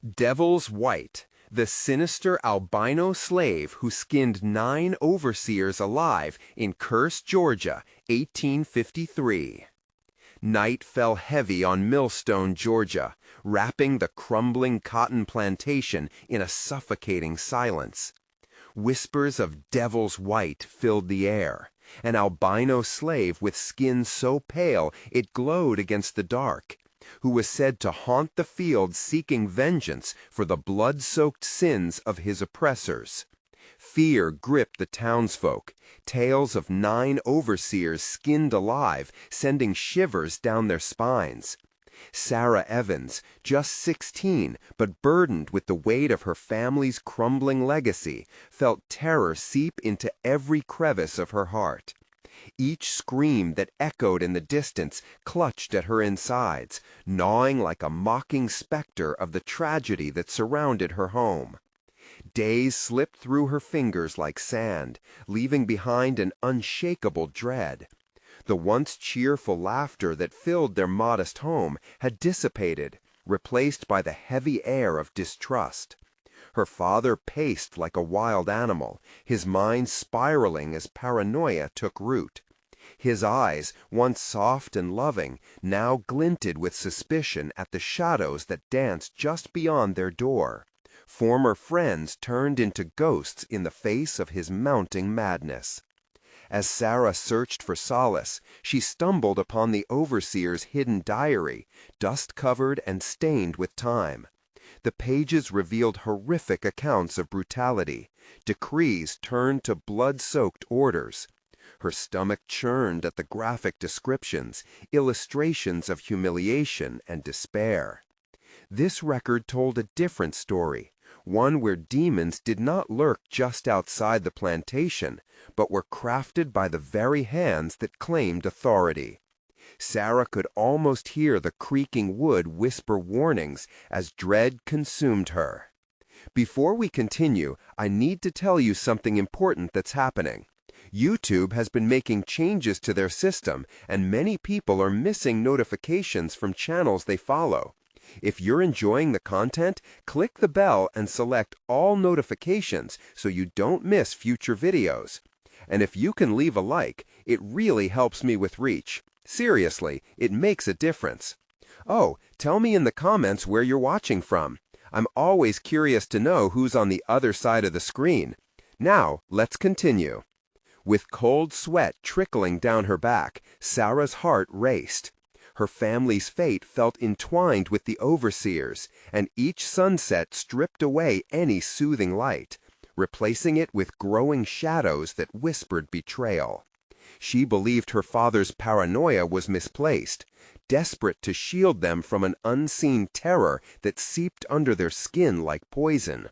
Devil's White, the sinister albino slave who skinned 9 overseers alive in Curse, Georgia, 1853. Night fell heavy on Millstone, Georgia, wrapping the crumbling cotton plantation in a suffocating silence. Whispers of Devil's White filled the air, an albino slave with skin so pale it glowed against the dark, who was said to haunt the fields seeking vengeance for the blood-soaked sins of his oppressors. Fear gripped the townsfolk, tales of 9 overseers skinned alive, sending shivers down their spines. Sarah Evans, just 16 but burdened with the weight of her family's crumbling legacy, felt terror seep into every crevice of her heart. Each scream that echoed in the distance clutched at her insides, gnawing like a mocking specter of the tragedy that surrounded her home. Days slipped through her fingers like sand, leaving behind an unshakable dread. The once cheerful laughter that filled their modest home had dissipated, replaced by the heavy air of distrust. Her father paced like a wild animal, his mind spiraling as paranoia took root. His eyes, once soft and loving, now glinted with suspicion at the shadows that danced just beyond their door. Former friends turned into ghosts in the face of his mounting madness. As Sarah searched for solace, she stumbled upon the overseer's hidden diary, dust-covered and stained with time. The pages revealed horrific accounts of brutality, decrees turned to blood-soaked orders. Her stomach churned at the graphic descriptions, illustrations of humiliation and despair. This record told a different story, one where demons did not lurk just outside the plantation, but were crafted by the very hands that claimed authority. Sarah could almost hear the creaking wood whisper warnings as dread consumed her. Before we continue, I need to tell you something important that's happening. YouTube has been making changes to their system, and many people are missing notifications from channels they follow. If you're enjoying the content, click the bell and select all notifications so you don't miss future videos. And if you can leave a like, it really helps me with reach. Seriously, it makes a difference. Oh, tell me in the comments where you're watching from. I'm always curious to know who's on the other side of the screen. Now, let's continue. With cold sweat trickling down her back, Sarah's heart raced. Her family's fate felt entwined with the overseers, and each sunset stripped away any soothing light, replacing it with growing shadows that whispered betrayal. She believed her father's paranoia was misplaced, desperate to shield them from an unseen terror that seeped under their skin like poison.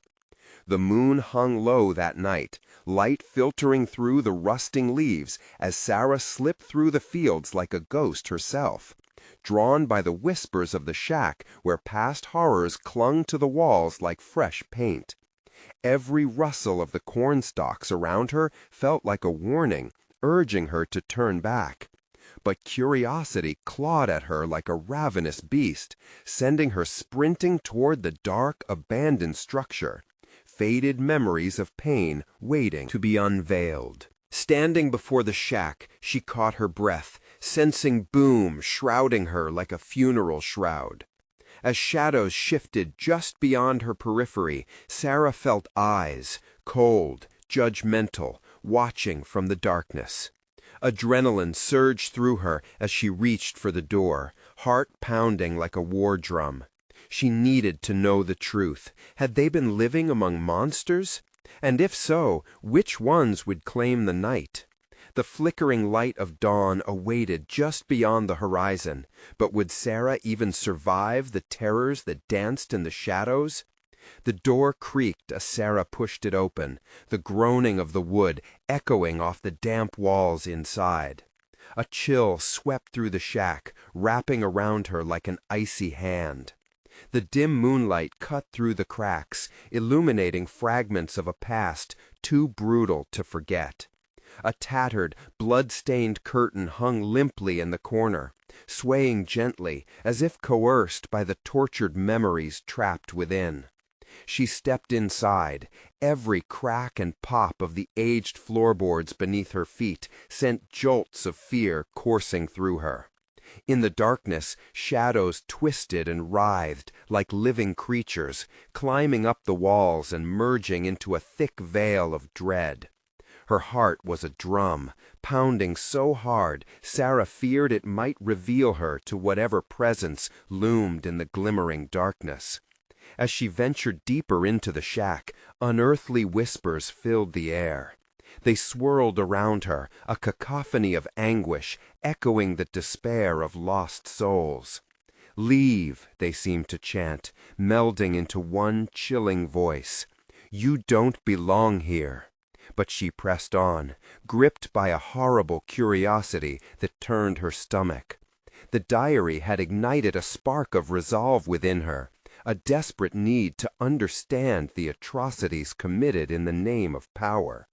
The moon hung low that night, light filtering through the rusting leaves as Sarah slipped through the fields like a ghost herself, drawn by the whispers of the shack where past horrors clung to the walls like fresh paint. Every rustle of the cornstalks around her felt like a warning, urging her to turn back. But curiosity clawed at her like a ravenous beast, sending her sprinting toward the dark, abandoned structure, faded memories of pain waiting to be unveiled. Standing before the shack, she caught her breath, sensing boom shrouding her like a funeral shroud. As shadows shifted just beyond her periphery, Sarah felt eyes, cold, judgmental, watching from the darkness. Adrenaline surged through her as she reached for the door, heart pounding like a war drum. She needed to know the truth. Had they been living among monsters? And if so, which ones would claim the night? The flickering light of dawn awaited just beyond the horizon, but would Sarah even survive the terrors that danced in the shadows? The door creaked as Sarah pushed it open, the groaning of the wood echoing off the damp walls inside. A chill swept through the shack, wrapping around her like an icy hand. The dim moonlight cut through the cracks, illuminating fragments of a past too brutal to forget. A tattered, blood-stained curtain hung limply in the corner, swaying gently as if coerced by the tortured memories trapped within. She stepped inside. Every crack and pop of the aged floorboards beneath her feet sent jolts of fear coursing through her. In the darkness, shadows twisted and writhed like living creatures, climbing up the walls and merging into a thick veil of dread. Her heart was a drum, pounding so hard Sarah feared it might reveal her to whatever presence loomed in the glimmering darkness. As she ventured deeper into the shack, unearthly whispers filled the air. They swirled around her, a cacophony of anguish, echoing the despair of lost souls. "Leave," they seemed to chant, melding into one chilling voice. "You don't belong here." But she pressed on, gripped by a horrible curiosity that turned her stomach. The diary had ignited a spark of resolve within her, a desperate need to understand the atrocities committed in the name of power.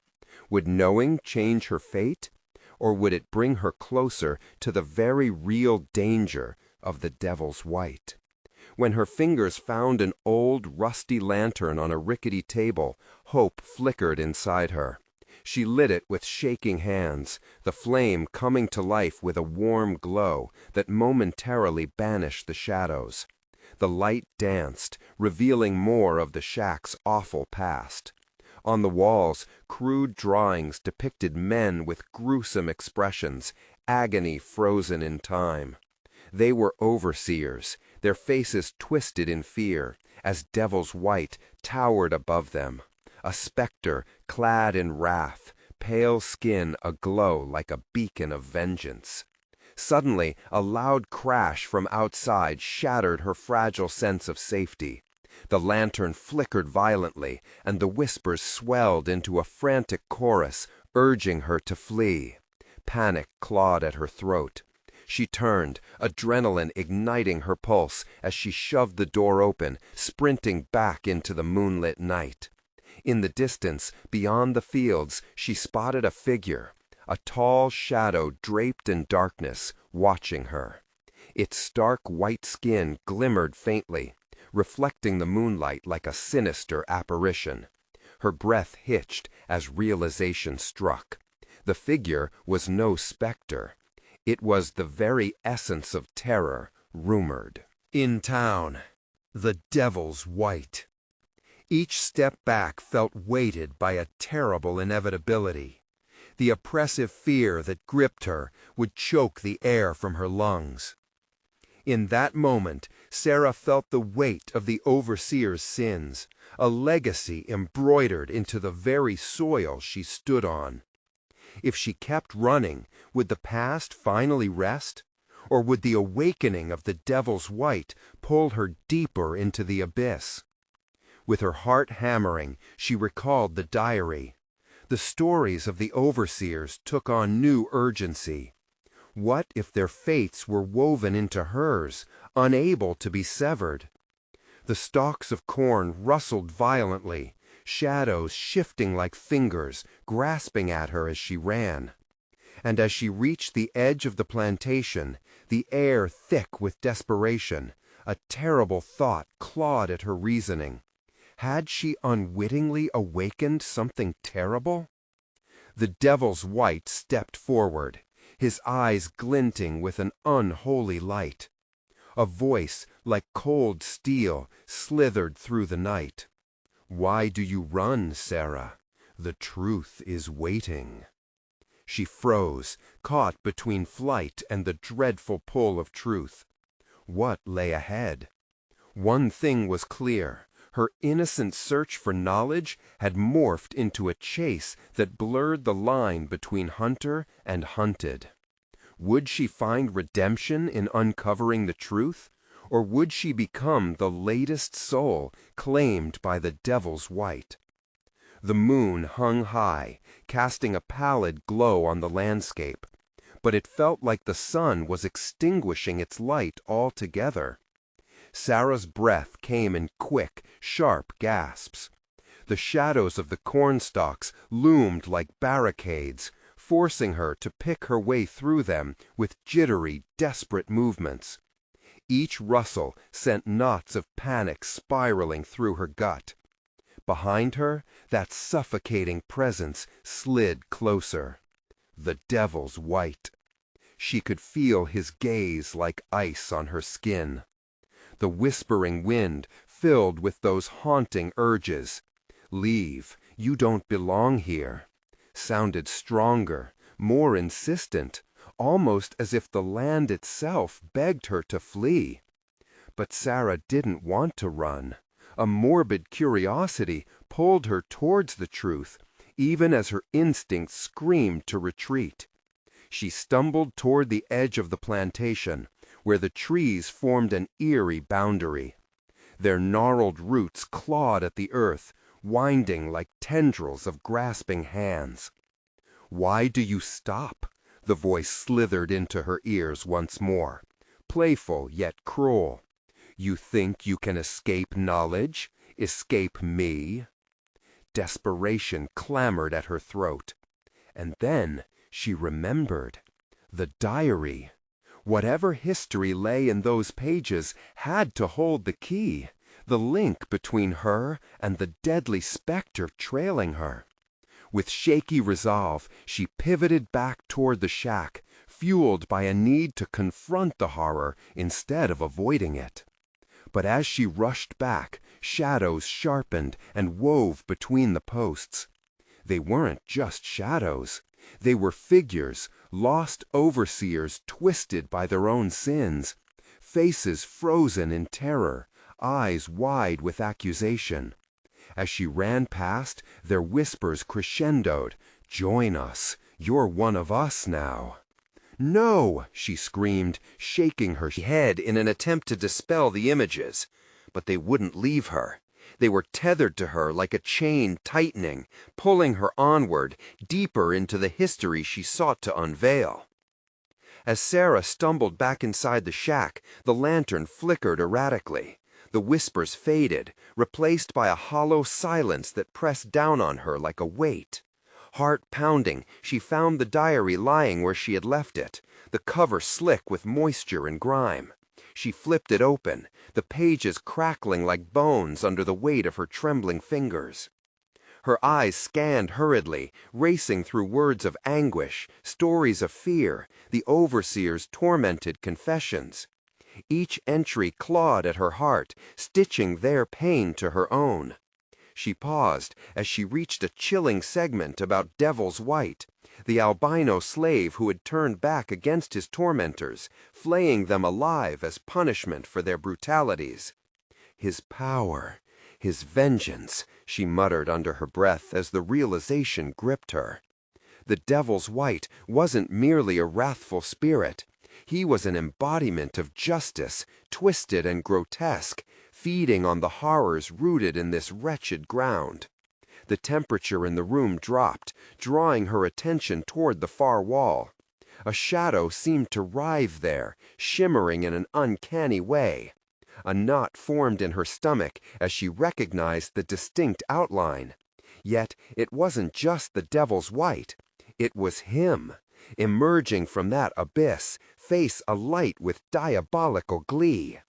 Would knowing change her fate, or would it bring her closer to the very real danger of the devil's white? When her fingers found an old, rusty lantern on a rickety table, hope flickered inside her. She lit it with shaking hands, the flame coming to life with a warm glow that momentarily banished the shadows. The light danced, revealing more of the shack's awful past. On the walls, crude drawings depicted men with gruesome expressions, agony frozen in time. They were overseers, their faces twisted in fear, as Devil's White towered above them, a specter clad in wrath, pale skin aglow like a beacon of vengeance. Suddenly, a loud crash from outside shattered her fragile sense of safety. The lantern flickered violently, and the whispers swelled into a frantic chorus, urging her to flee. Panic clawed at her throat. She turned, adrenaline igniting her pulse as she shoved the door open, sprinting back into the moonlit night. In the distance, beyond the fields, she spotted a figure, a tall shadow draped in darkness, watching her. Its stark white skin glimmered faintly, reflecting the moonlight like a sinister apparition. Her breath hitched as realization struck. The figure was no specter. It was the very essence of terror, rumored. In town, the Devil's White. Each step back felt weighted by a terrible inevitability. The oppressive fear that gripped her would choke the air from her lungs. In that moment, Sarah felt the weight of the overseer's sins, a legacy embroidered into the very soil she stood on. If she kept running, would the past finally rest? Or would the awakening of the Devil's White pull her deeper into the abyss? With her heart hammering, she recalled the diary. The stories of the overseers took on new urgency. What if their fates were woven into hers, unable to be severed? The stalks of corn rustled violently, shadows shifting like fingers, grasping at her as she ran. And as she reached the edge of the plantation, the air thick with desperation, a terrible thought clawed at her reasoning. Had she unwittingly awakened something terrible? The Devil's White stepped forward, his eyes glinting with an unholy light. A voice like cold steel slithered through the night. "Why do you run, Sarah? The truth is waiting." She froze, caught between flight and the dreadful pull of truth. What lay ahead? One thing was clear. Her innocent search for knowledge had morphed into a chase that blurred the line between hunter and hunted. Would she find redemption in uncovering the truth, or would she become the latest soul claimed by the Devil's White? The moon hung high, casting a pallid glow on the landscape, but it felt like the sun was extinguishing its light altogether. Sarah's breath came in quick, sharp gasps. The shadows of the cornstalks loomed like barricades, forcing her to pick her way through them with jittery, desperate movements. Each rustle sent knots of panic spiraling through her gut. Behind her, that suffocating presence slid closer. The devil's white. She could feel his gaze like ice on her skin. The whispering wind filled with those haunting urges. "Leave, you don't belong here," sounded stronger, more insistent, almost as if the land itself begged her to flee. But Sarah didn't want to run. A morbid curiosity pulled her towards the truth, even as her instincts screamed to retreat. She stumbled toward the edge of the plantation, where the trees formed an eerie boundary. Their gnarled roots clawed at the earth, winding like tendrils of grasping hands. "Why do you stop?" The voice slithered into her ears once more, playful yet cruel. "You think you can escape knowledge? Escape me?" Desperation clamored at her throat. And then she remembered. The diary. Whatever history lay in those pages had to hold the key, the link between her and the deadly specter trailing her. With shaky resolve, she pivoted back toward the shack, fueled by a need to confront the horror instead of avoiding it. But as she rushed back, shadows sharpened and wove between the posts. They weren't just shadows. They were figures, lost overseers twisted by their own sins, faces frozen in terror, eyes wide with accusation. As she ran past, their whispers crescendoed. "Join us. You're one of us now." "No!" she screamed, shaking her head in an attempt to dispel the images. But they wouldn't leave her. They were tethered to her like a chain tightening, pulling her onward, deeper into the history she sought to unveil. As Sarah stumbled back inside the shack, the lantern flickered erratically. The whispers faded, replaced by a hollow silence that pressed down on her like a weight. Heart pounding, she found the diary lying where she had left it, the cover slick with moisture and grime. She flipped it open, the pages crackling like bones under the weight of her trembling fingers. Her eyes scanned hurriedly, racing through words of anguish, stories of fear, the overseer's tormented confessions. Each entry clawed at her heart, stitching their pain to her own. She paused as she reached a chilling segment about Devil's White, the albino slave who had turned back against his tormentors, flaying them alive as punishment for their brutalities. "His power, his vengeance," she muttered under her breath as the realization gripped her. The Devil's White wasn't merely a wrathful spirit. He was an embodiment of justice, twisted and grotesque, feeding on the horrors rooted in this wretched ground. The temperature in the room dropped, drawing her attention toward the far wall. A shadow seemed to writhe there, shimmering in an uncanny way. A knot formed in her stomach as she recognized the distinct outline. Yet it wasn't just the Devil's White. It was him, emerging from that abyss, face alight with diabolical glee.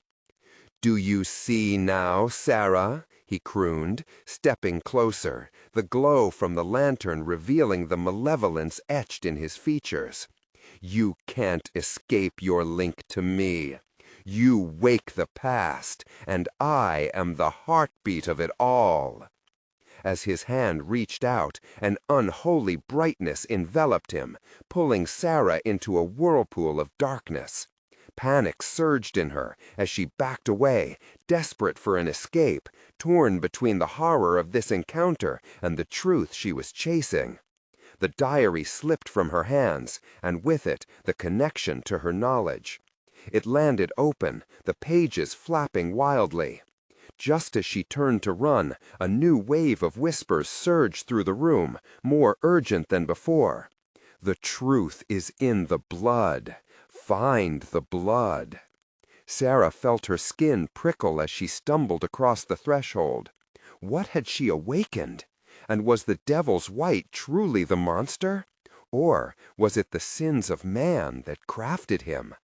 "Do you see now, Sarah?" he crooned, stepping closer, the glow from the lantern revealing the malevolence etched in his features. "You can't escape your link to me. You wake the past, and I am the heartbeat of it all." As his hand reached out, an unholy brightness enveloped him, pulling Sarah into a whirlpool of darkness. Panic surged in her as she backed away, desperate for an escape, torn between the horror of this encounter and the truth she was chasing. The diary slipped from her hands, and with it the connection to her knowledge. It landed open, the pages flapping wildly. Just as she turned to run, a new wave of whispers surged through the room, more urgent than before. "The truth is in the blood. Find the blood." Sarah felt her skin prickle as she stumbled across the threshold. What had she awakened? And was the Devil's White truly the monster? Or was it the sins of man that crafted him?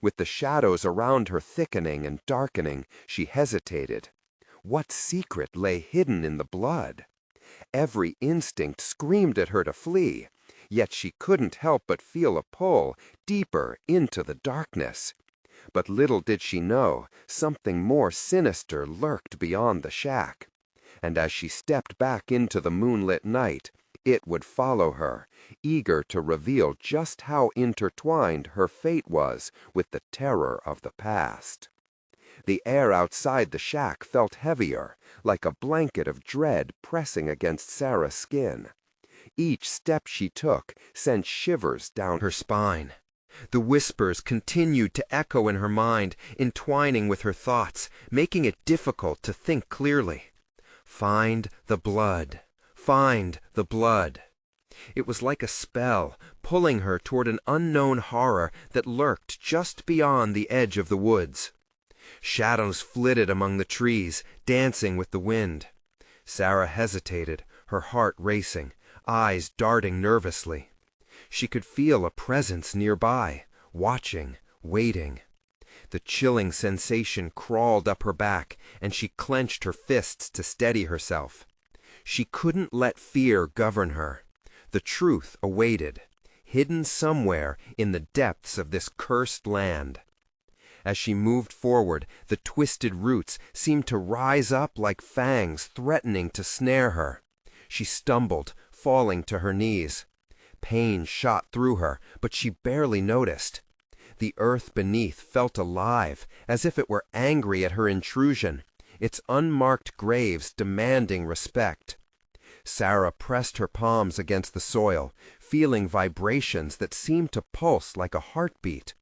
With the shadows around her thickening and darkening, she hesitated. What secret lay hidden in the blood? Every instinct screamed at her to flee, yet she couldn't help but feel a pull deeper into the darkness. But little did she know, something more sinister lurked beyond the shack. And as she stepped back into the moonlit night, it would follow her, eager to reveal just how intertwined her fate was with the terror of the past. The air outside the shack felt heavier, like a blanket of dread pressing against Sarah's skin. Each step she took sent shivers down her spine. The whispers continued to echo in her mind, entwining with her thoughts, making it difficult to think clearly. Find the blood. Find the blood. It was like a spell, pulling her toward an unknown horror that lurked just beyond the edge of the woods. Shadows flitted among the trees, dancing with the wind. Sarah hesitated, her heart racing, eyes darting nervously. She could feel a presence nearby, watching, waiting. The chilling sensation crawled up her back, and she clenched her fists to steady herself. She couldn't let fear govern her. The truth awaited, hidden somewhere in the depths of this cursed land. As she moved forward, the twisted roots seemed to rise up like fangs threatening to snare her. She stumbled, falling to her knees. Pain shot through her, but she barely noticed. The earth beneath felt alive, as if it were angry at her intrusion, its unmarked graves demanding respect. Sarah pressed her palms against the soil, feeling vibrations that seemed to pulse like a heartbeat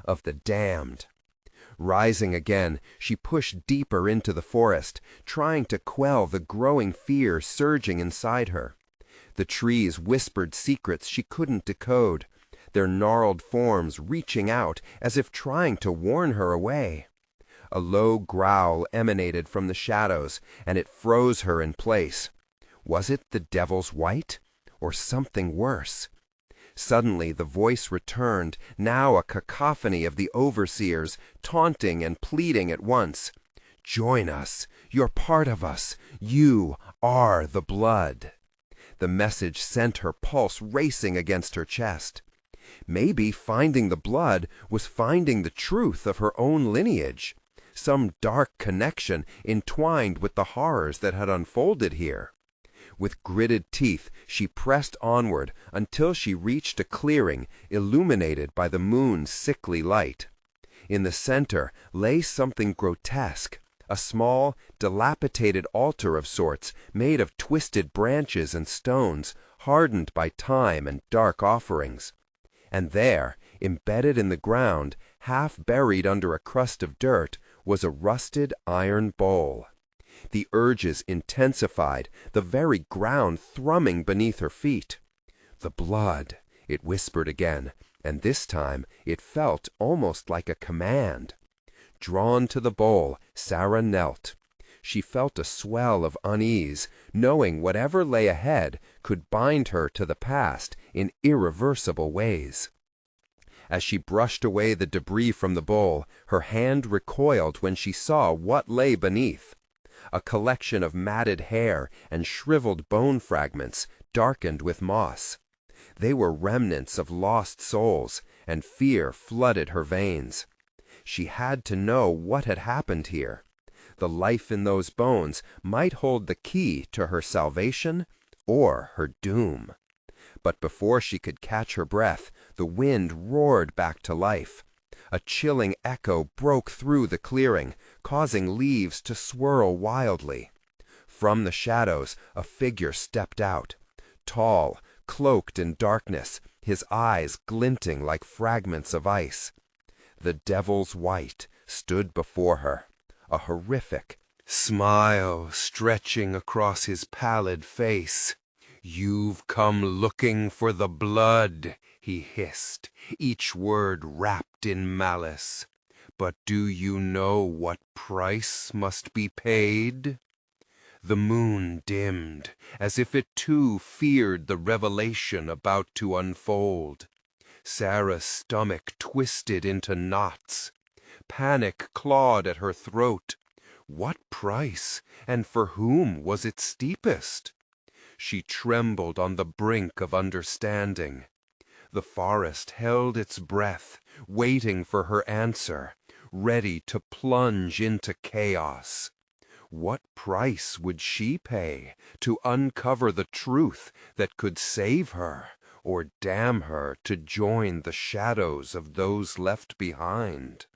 of the damned. Rising again, she pushed deeper into the forest, trying to quell the growing fear surging inside her. The trees whispered secrets she couldn't decode, their gnarled forms reaching out as if trying to warn her away. A low growl emanated from the shadows, and it froze her in place. Was it the devil's white, or something worse? Suddenly the voice returned, now a cacophony of the overseers, taunting and pleading at once. "Join us. You're part of us. You are the blood." The message sent her pulse racing against her chest. Maybe finding the blood was finding the truth of her own lineage, some dark connection entwined with the horrors that had unfolded here. With gritted teeth, she pressed onward until she reached a clearing illuminated by the moon's sickly light. In the center lay something grotesque, a small, dilapidated altar of sorts made of twisted branches and stones, hardened by time and dark offerings. And there, embedded in the ground, half buried under a crust of dirt, was a rusted iron bowl. The urges intensified, the very ground thrumming beneath her feet. "The blood," it whispered again, and this time it felt almost like a command. Drawn to the bowl, Sarah knelt. She felt a swell of unease, knowing whatever lay ahead could bind her to the past in irreversible ways. As she brushed away the debris from the bowl, her hand recoiled when she saw what lay beneath. A collection of matted hair and shriveled bone fragments, darkened with moss. They were remnants of lost souls, and fear flooded her veins. She had to know what had happened here. The life in those bones might hold the key to her salvation or her doom. But before she could catch her breath, the wind roared back to life. A chilling echo broke through the clearing, causing leaves to swirl wildly. From the shadows, a figure stepped out. Tall, cloaked in darkness, his eyes glinting like fragments of ice. The devil's white stood before her, a horrific smile stretching across his pallid face. "You've come looking for the blood," he hissed, each word wrapped in malice. "But do you know what price must be paid?" The moon dimmed, as if it too feared the revelation about to unfold. Sarah's stomach twisted into knots. Panic clawed at her throat. What price, and for whom was it steepest? She trembled on the brink of understanding. The forest held its breath, waiting for her answer, ready to plunge into chaos. What price would she pay to uncover the truth that could save her or damn her to join the shadows of those left behind?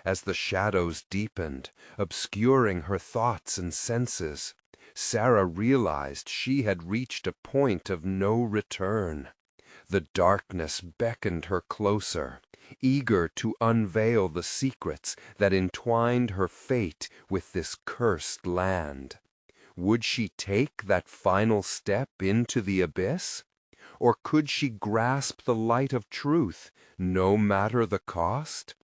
As the shadows deepened, obscuring her thoughts and senses, Sarah realized she had reached a point of no return. The darkness beckoned her closer, eager to unveil the secrets that entwined her fate with this cursed land. Would she take that final step into the abyss? Or could she grasp the light of truth, no matter the cost?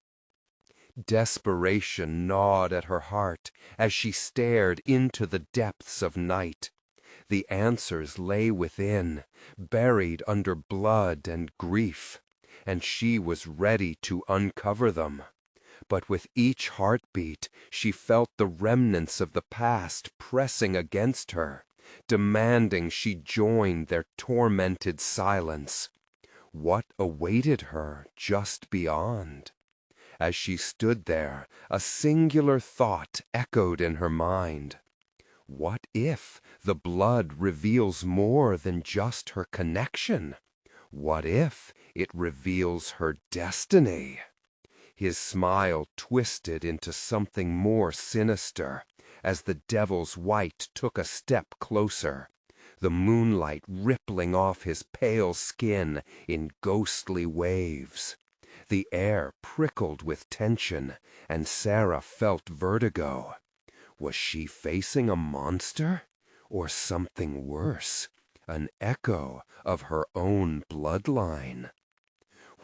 Desperation gnawed at her heart as she stared into the depths of night. The answers lay within, buried under blood and grief, and she was ready to uncover them. But with each heartbeat, she felt the remnants of the past pressing against her, demanding she join their tormented silence. What awaited her just beyond? As she stood there, a singular thought echoed in her mind. What if the blood reveals more than just her connection? What if it reveals her destiny? His smile twisted into something more sinister as the devil's white took a step closer, the moonlight rippling off his pale skin in ghostly waves. The air prickled with tension, and Sarah felt vertigo. Was she facing a monster? Or something worse, an echo of her own bloodline?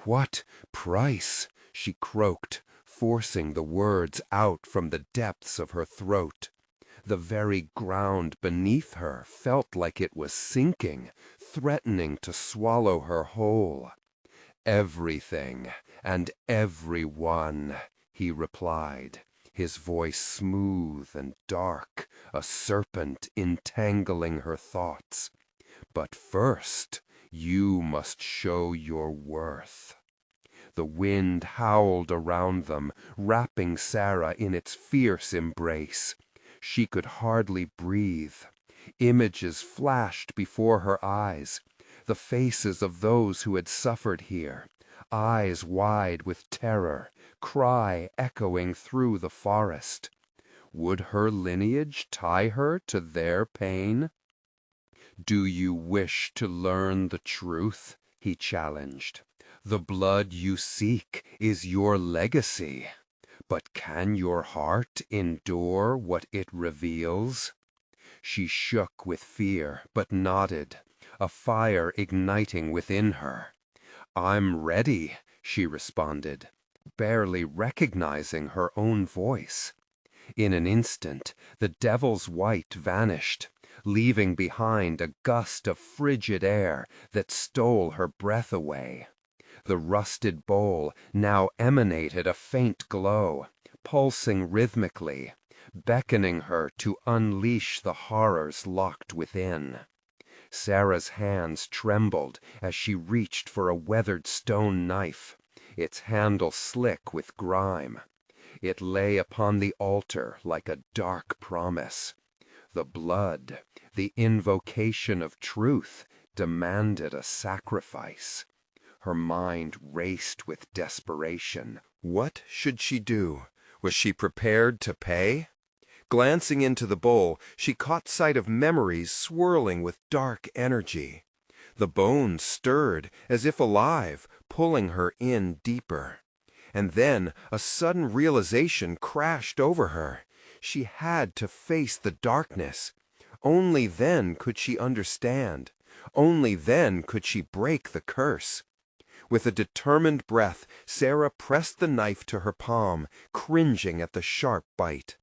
What price? She croaked, forcing the words out from the depths of her throat. The very ground beneath her felt like it was sinking, threatening to swallow her whole. Everything and everyone, he replied, his voice smooth and dark, a serpent entangling her thoughts. But first, you must show your worth. The wind howled around them, wrapping Sarah in its fierce embrace. She could hardly breathe. Images flashed before her eyes, the faces of those who had suffered here, eyes wide with terror, cry echoing through the forest. Would her lineage tie her to their pain? Do you wish to learn the truth? He challenged. The blood you seek is your legacy. But can your heart endure what it reveals? She shook with fear, but nodded, a fire igniting within her. I'm ready, she responded, barely recognizing her own voice. In an instant, the devil's white vanished, leaving behind a gust of frigid air that stole her breath away. The rusted bowl now emanated a faint glow, pulsing rhythmically, beckoning her to unleash the horrors locked within. Sarah's hands trembled as she reached for a weathered stone knife, its handle slick with grime. It lay upon the altar like a dark promise. The blood, the invocation of truth, demanded a sacrifice. Her mind raced with desperation. What should she do? Was she prepared to pay? Glancing into the bowl, she caught sight of memories swirling with dark energy. The bones stirred as if alive, pulling her in deeper. And then a sudden realization crashed over her. She had to face the darkness. Only then could she understand. Only then could she break the curse. With a determined breath, Sarah pressed the knife to her palm, cringing at the sharp bite.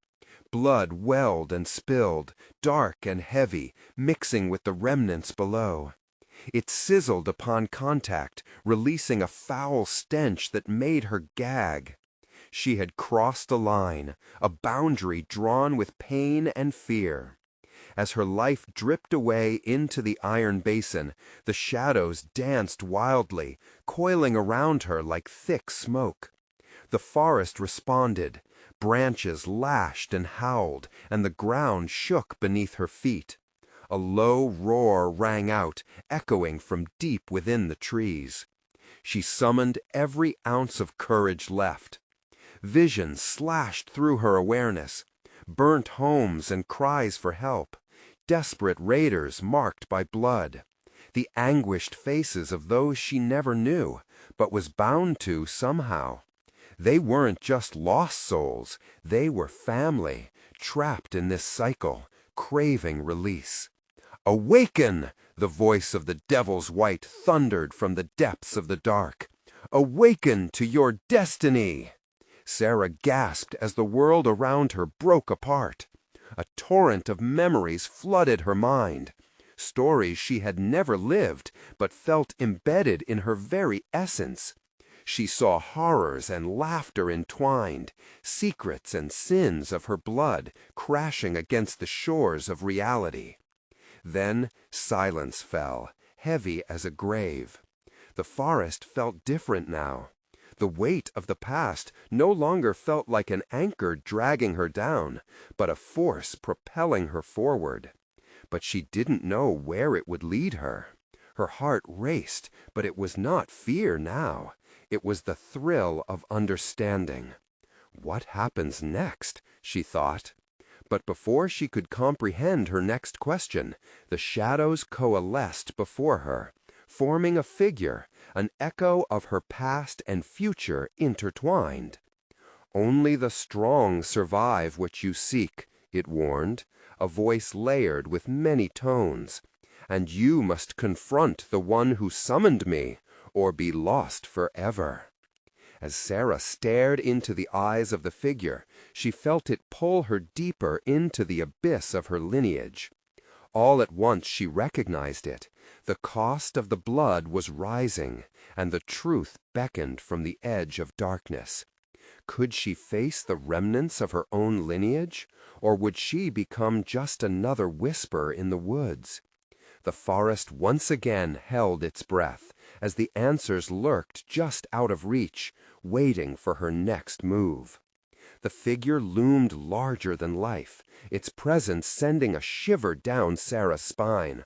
blood welled and spilled, dark and heavy, mixing with the remnants below. It sizzled upon contact, releasing a foul stench that made her gag. She had crossed a line, a boundary drawn with pain and fear. As her life dripped away into the iron basin, the shadows danced wildly, coiling around her like thick smoke. The forest responded. Branches lashed and howled, and the ground shook beneath her feet. A low roar rang out, echoing from deep within the trees. She summoned every ounce of courage left. Visions slashed through her awareness. Burnt homes and cries for help. Desperate raiders marked by blood. The anguished faces of those she never knew, but was bound to somehow. They weren't just lost souls, they were family, trapped in this cycle, craving release. "Awaken!" the voice of the Devil's Wight thundered from the depths of the dark. "Awaken to your destiny!" Sarah gasped as the world around her broke apart. A torrent of memories flooded her mind. Stories she had never lived, but felt embedded in her very essence. She saw horrors and laughter entwined, secrets and sins of her blood crashing against the shores of reality. Then silence fell, heavy as a grave. The forest felt different now. The weight of the past no longer felt like an anchor dragging her down, but a force propelling her forward. But she didn't know where it would lead her. Her heart raced, but it was not fear now. It was the thrill of understanding. What happens next? She thought. But before she could comprehend her next question, the shadows coalesced before her, forming a figure, an echo of her past and future intertwined. "Only the strong survive what you seek," it warned, a voice layered with many tones. "And you must confront the one who summoned me, or be lost forever." As Sarah stared into the eyes of the figure, she felt it pull her deeper into the abyss of her lineage. All at once she recognized it. The cost of the blood was rising, and the truth beckoned from the edge of darkness. Could she face the remnants of her own lineage, or would she become just another whisper in the woods? The forest once again held its breath, as the answers lurked just out of reach, waiting for her next move. The figure loomed larger than life, its presence sending a shiver down Sarah's spine.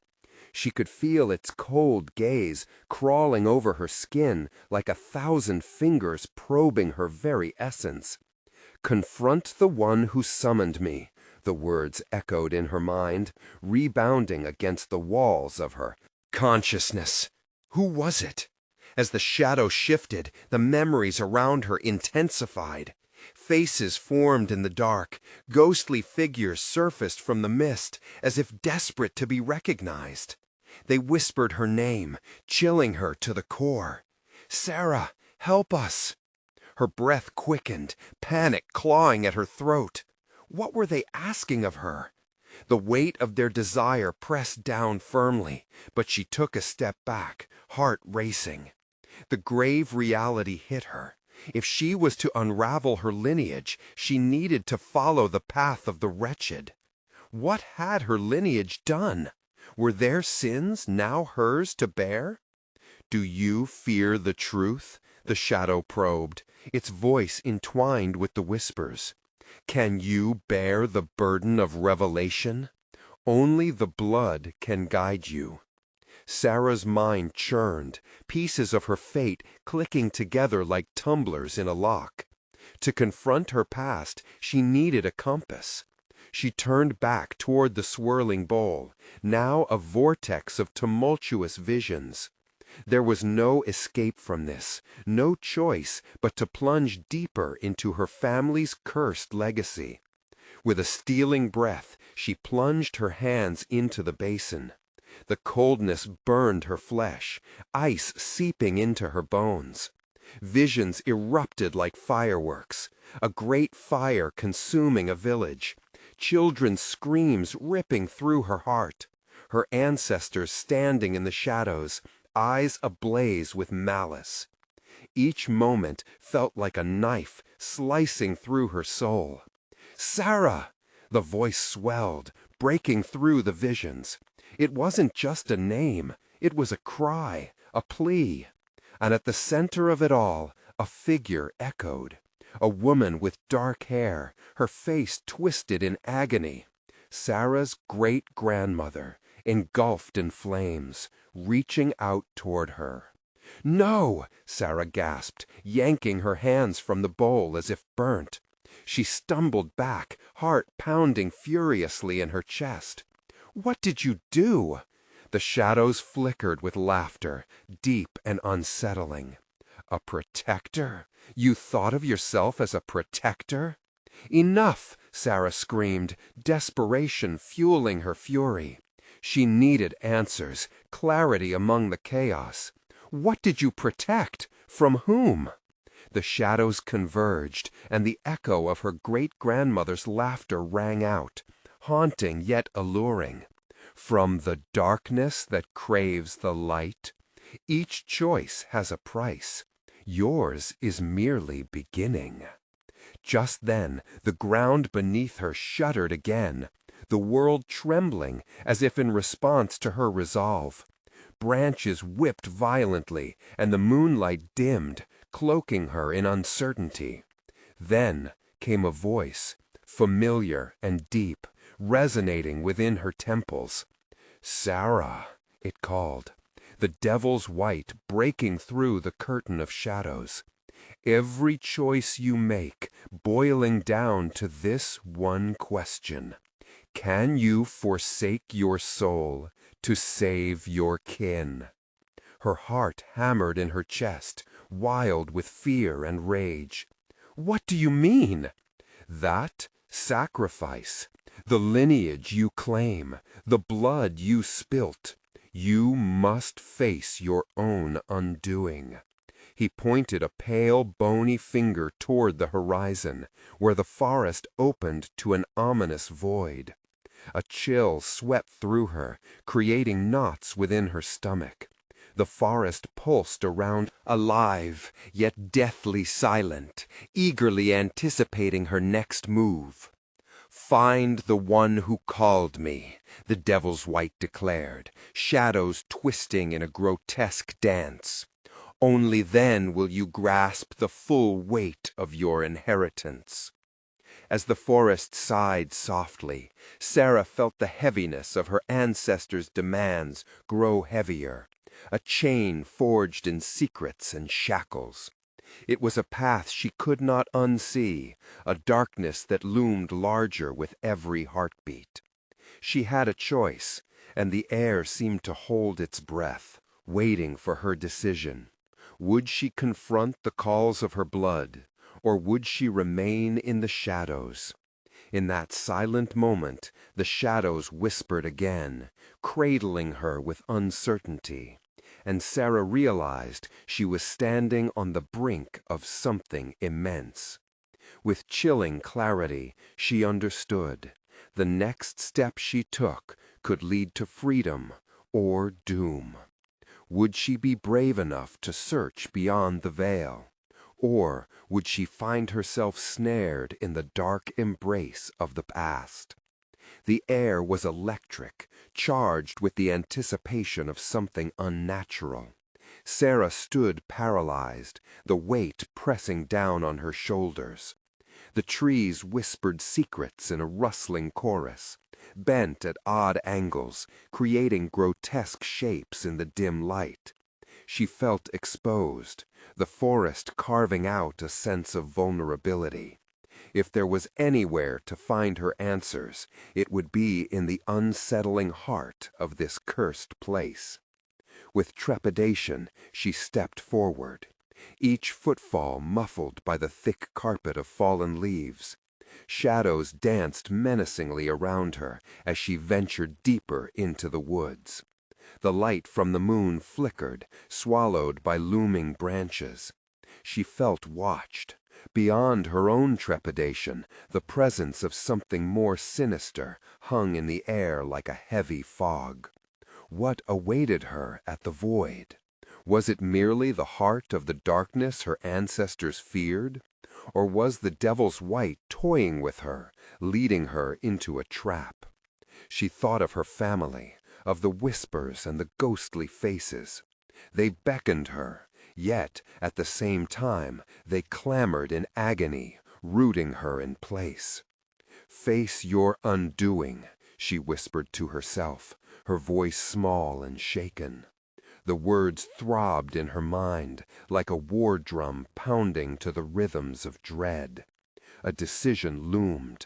She could feel its cold gaze crawling over her skin like 1,000 fingers probing her very essence. "Confront the one who summoned me," the words echoed in her mind, rebounding against the walls of her consciousness. Who was it? As the shadow shifted, the memories around her intensified. Faces formed in the dark, ghostly figures surfaced from the mist, as if desperate to be recognized. They whispered her name, chilling her to the core. "Sarah, help us!" Her breath quickened, panic clawing at her throat. What were they asking of her? The weight of their desire pressed down firmly, but she took a step back, heart racing. The grave reality hit her. If she was to unravel her lineage, she needed to follow the path of the wretched. What had her lineage done? Were their sins now hers to bear? "Do you fear the truth?" the shadow probed, its voice entwined with the whispers. "Can you bear the burden of revelation? Only the blood can guide you." Sarah's mind churned, pieces of her fate clicking together like tumblers in a lock. To confront her past, she needed a compass. She turned back toward the swirling bowl, now a vortex of tumultuous visions. There was no escape from this, no choice but to plunge deeper into her family's cursed legacy. With a stealing breath, she plunged her hands into the basin. The coldness burned her flesh, ice seeping into her bones. Visions erupted like fireworks, a great fire consuming a village, children's screams ripping through her heart, her ancestors standing in the shadows, eyes ablaze with malice. Each moment felt like a knife slicing through her soul. "Sarah!" The voice swelled, breaking through the visions. It wasn't just a name, it was a cry, a plea. And at the center of it all, a figure echoed. A woman with dark hair, her face twisted in agony. Sarah's great-grandmother, engulfed in flames, reaching out toward her. "No!" Sarah gasped, yanking her hands from the bowl as if burnt. She stumbled back, heart pounding furiously in her chest. "What did you do?" The shadows flickered with laughter, deep and unsettling. "A protector? You thought of yourself as a protector?" "Enough!" Sarah screamed, desperation fueling her fury. She needed answers, clarity among the chaos. What did you protect? From whom? The shadows converged, and the echo of her great-grandmother's laughter rang out, haunting yet alluring. From the darkness that craves the light. Each choice has a price. Yours is merely beginning. Just then, the ground beneath her shuddered again, the world trembling as if in response to her resolve. Branches whipped violently, and the moonlight dimmed, cloaking her in uncertainty. Then came a voice, familiar and deep, resonating within her temples. "Sarah," it called, the devil's white breaking through the curtain of shadows. "Every choice you make, boiling down to this one question. Can you forsake your soul to save your kin?" Her heart hammered in her chest, wild with fear and rage. "What do you mean?" "That sacrifice, the lineage you claim, the blood you spilt. You must face your own undoing." He pointed a pale, bony finger toward the horizon, where the forest opened to an ominous void. A chill swept through her, creating knots within her stomach. The forest pulsed around, alive, yet deathly silent, eagerly anticipating her next move. "Find the one who called me," the devil's white declared, shadows twisting in a grotesque dance. "Only then will you grasp the full weight of your inheritance." As the forest sighed softly, Sarah felt the heaviness of her ancestors' demands grow heavier, a chain forged in secrets and shackles. It was a path she could not unsee, a darkness that loomed larger with every heartbeat. She had a choice, and the air seemed to hold its breath, waiting for her decision. Would she confront the calls of her blood, or would she remain in the shadows? In that silent moment, the shadows whispered again, cradling her with uncertainty, and Sarah realized she was standing on the brink of something immense. With chilling clarity, she understood. The next step she took could lead to freedom or doom. Would she be brave enough to search beyond the veil? Or would she find herself snared in the dark embrace of the past? The air was electric, charged with the anticipation of something unnatural. Sarah stood paralyzed, the weight pressing down on her shoulders. The trees whispered secrets in a rustling chorus, bent at odd angles, creating grotesque shapes in the dim light. She felt exposed, the forest carving out a sense of vulnerability. If there was anywhere to find her answers, it would be in the unsettling heart of this cursed place. With trepidation, she stepped forward, each footfall muffled by the thick carpet of fallen leaves. Shadows danced menacingly around her as she ventured deeper into the woods. The light from the moon flickered, swallowed by looming branches. She felt watched, Beyond her own trepidation, the presence of something more sinister hung in the air like a heavy fog. What awaited her at the void? Was it merely the heart of the darkness her ancestors feared? Or was the devil's white toying with her, leading her into a trap? She thought of her family, of the whispers and the ghostly faces. They beckoned her, yet at the same time they clamored in agony, rooting her in place. "Face your undoing," she whispered to herself, her voice small and shaken. The words throbbed in her mind like a war drum pounding to the rhythms of dread. A decision loomed.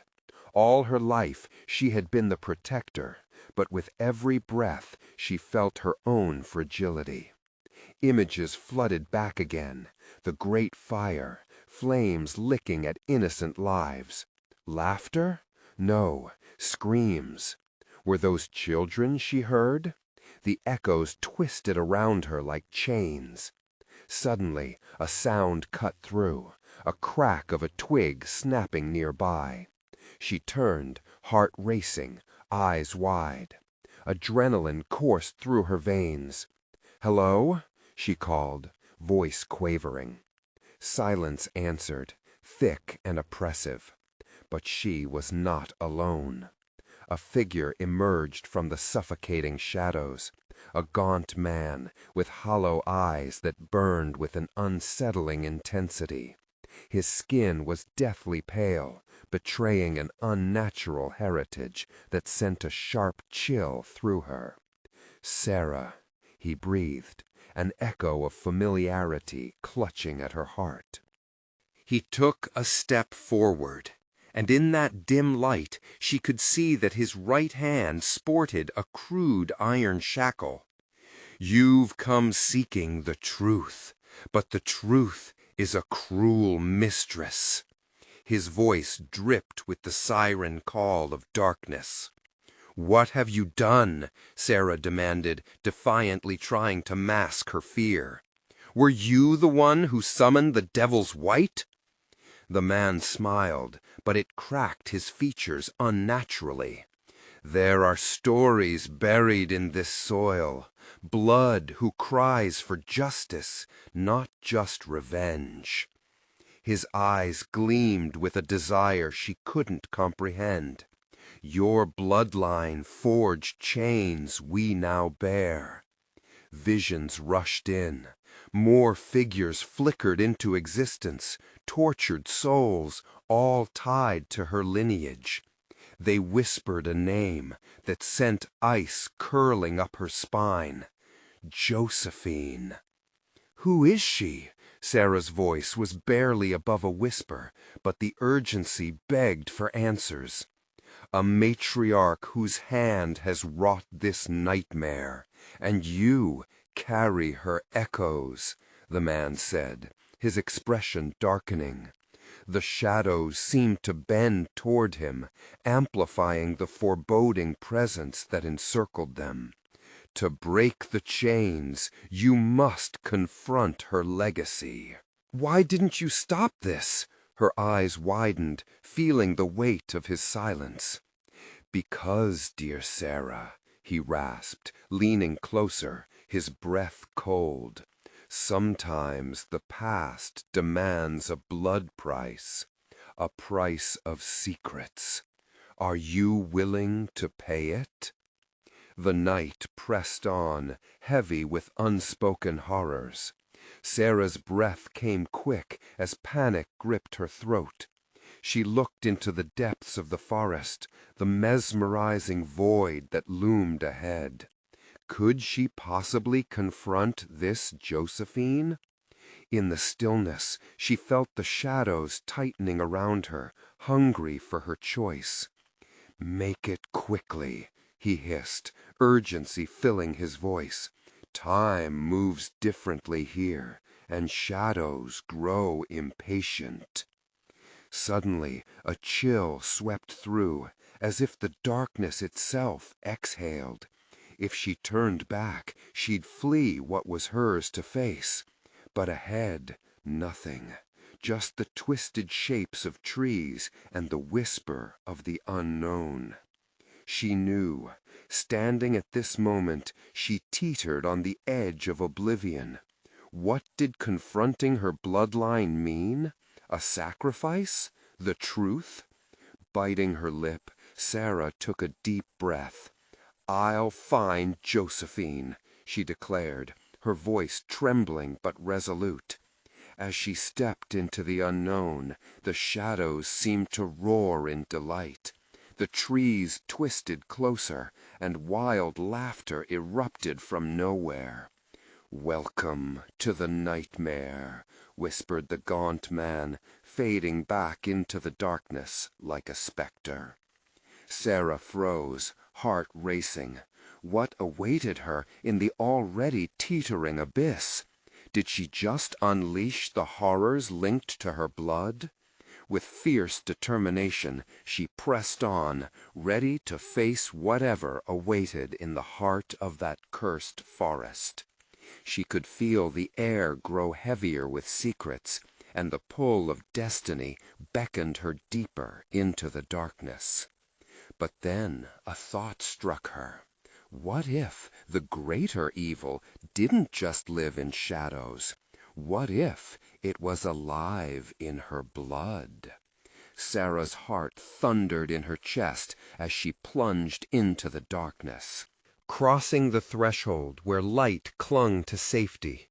All her life she had been the protector, but with every breath she felt her own fragility. Images flooded back again, the great fire, flames licking at innocent lives. Laughter? No, screams. Were those children she heard? The echoes twisted around her like chains. Suddenly, a sound cut through, a crack of a twig snapping nearby. She turned, heart racing, eyes wide. Adrenaline coursed through her veins. "Hello?" she called, voice quavering. Silence answered, thick and oppressive. But she was not alone. A figure emerged from the suffocating shadows, a gaunt man with hollow eyes that burned with an unsettling intensity. His skin was deathly pale, betraying an unnatural heritage that sent a sharp chill through her. "Sarah," he breathed, an echo of familiarity clutching at her heart. He took a step forward, and in that dim light she could see that his right hand sported a crude iron shackle. "You've come seeking the truth, but the truth is a cruel mistress." His voice dripped with the siren call of darkness. "What have you done?" Sarah demanded, defiantly trying to mask her fear. "Were you the one who summoned the devil's white?" The man smiled, but it cracked his features unnaturally. "There are stories buried in this soil, blood who cries for justice, not just revenge." His eyes gleamed with a desire she couldn't comprehend. "Your bloodline forged chains we now bear." Visions rushed in. More figures flickered into existence, tortured souls, all tied to her lineage. They whispered a name that sent ice curling up her spine. Josephine. "Who is she?" Sarah's voice was barely above a whisper, but the urgency begged for answers. "A matriarch whose hand has wrought this nightmare, and you carry her echoes," the man said, his expression darkening. The shadows seemed to bend toward him, amplifying the foreboding presence that encircled them. "To break the chains, you must confront her legacy." "Why didn't you stop this?" Her eyes widened, feeling the weight of his silence. "Because, dear Sarah," he rasped, leaning closer, his breath cold, "sometimes the past demands a blood price, a price of secrets. Are you willing to pay it?" The night pressed on, heavy with unspoken horrors. Sarah's breath came quick as panic gripped her throat. She looked into the depths of the forest, the mesmerizing void that loomed ahead. Could she possibly confront this Josephine? In the stillness, she felt the shadows tightening around her, hungry for her choice. "Make it quickly," he hissed, urgency filling his voice. "Time moves differently here, and shadows grow impatient." Suddenly, a chill swept through, as if the darkness itself exhaled. If she turned back, she'd flee what was hers to face. But ahead, nothing. just the twisted shapes of trees and the whisper of the unknown. She knew, standing at this moment, she teetered on the edge of oblivion. What did confronting her bloodline mean? A sacrifice? The truth? Biting her lip, Sarah took a deep breath. "I'll find Josephine," she declared, her voice trembling but resolute. As she stepped into the unknown, the shadows seemed to roar in delight. The trees twisted closer, and wild laughter erupted from nowhere. "Welcome to the nightmare," whispered the gaunt man, fading back into the darkness like a specter. Sarah froze, heart racing. What awaited her in the already teetering abyss? Did she just unleash the horrors linked to her blood? With fierce determination, she pressed on, ready to face whatever awaited in the heart of that cursed forest. She could feel the air grow heavier with secrets, and the pull of destiny beckoned her deeper into the darkness. But then a thought struck her. What if the greater evil didn't just live in shadows? What if it was alive in her blood? Sarah's heart thundered in her chest as she plunged into the darkness. Crossing the threshold where light clung to safety,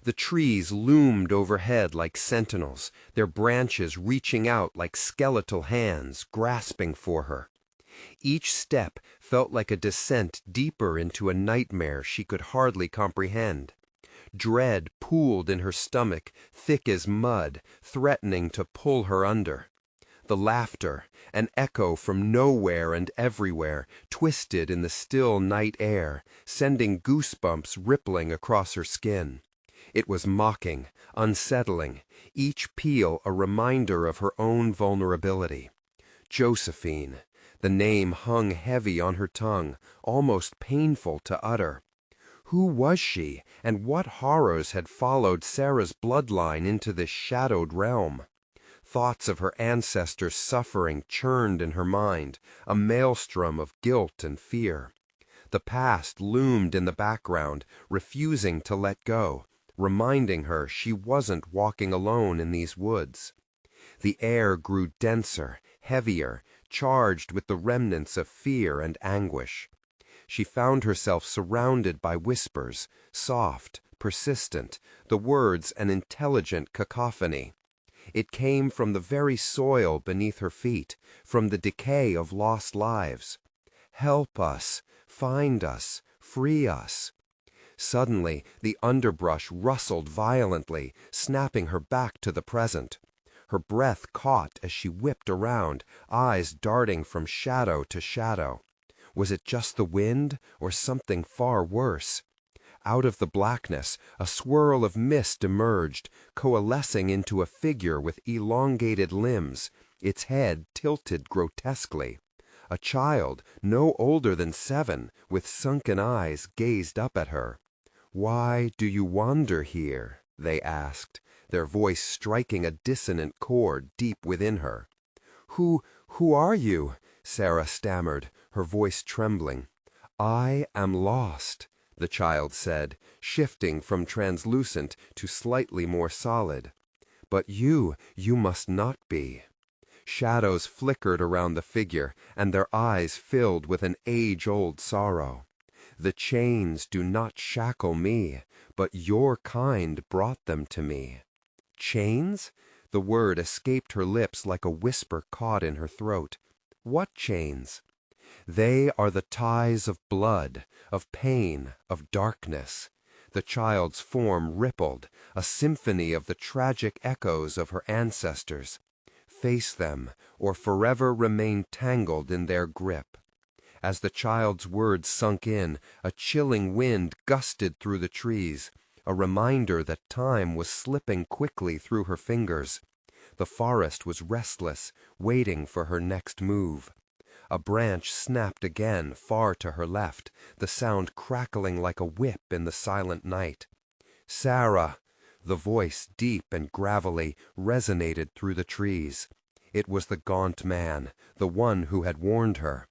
the trees loomed overhead like sentinels, their branches reaching out like skeletal hands, grasping for her. Each step felt like a descent deeper into a nightmare she could hardly comprehend. Dread pooled in her stomach, thick as mud, threatening to pull her under. The laughter, an echo from nowhere and everywhere, twisted in the still night air, sending goosebumps rippling across her skin. It was mocking, unsettling, each peal a reminder of her own vulnerability. Josephine. The name hung heavy on her tongue, almost painful to utter. Who was she, and what horrors had followed Sarah's bloodline into this shadowed realm? Thoughts of her ancestors' suffering churned in her mind, a maelstrom of guilt and fear. The past loomed in the background, refusing to let go, reminding her she wasn't walking alone in these woods. The air grew denser, heavier, charged with the remnants of fear and anguish. She found herself surrounded by whispers, soft, persistent, the words an intelligent cacophony. It came from the very soil beneath her feet, from the decay of lost lives. Help us, find us, free us. Suddenly, the underbrush rustled violently, snapping her back to the present. Her breath caught as she whipped around, eyes darting from shadow to shadow. Was it just the wind, or something far worse? Out of the blackness, a swirl of mist emerged, coalescing into a figure with elongated limbs, its head tilted grotesquely. A child, no older than 7, with sunken eyes, gazed up at her. "Why do you wander here?" they asked, their voice striking a dissonant chord deep within her. Who are you?" Sarah stammered, her voice trembling. "I am lost," the child said, shifting from translucent to slightly more solid. "But you must not be." Shadows flickered around the figure, and their eyes filled with an age-old sorrow. "The chains do not shackle me, but your kind brought them to me." "Chains?" The word escaped her lips like a whisper caught in her throat. "What chains?" "They are the ties of blood, of pain, of darkness." The child's form rippled, a symphony of the tragic echoes of her ancestors. Face them, or forever remain tangled in their grip. As the child's words sunk in, a chilling wind gusted through the trees, a reminder that time was slipping quickly through her fingers. The forest was restless, waiting for her next move. A branch snapped again far to her left, the sound crackling like a whip in the silent night. "Sarah!" The voice, deep and gravelly, resonated through the trees. It was the gaunt man, the one who had warned her.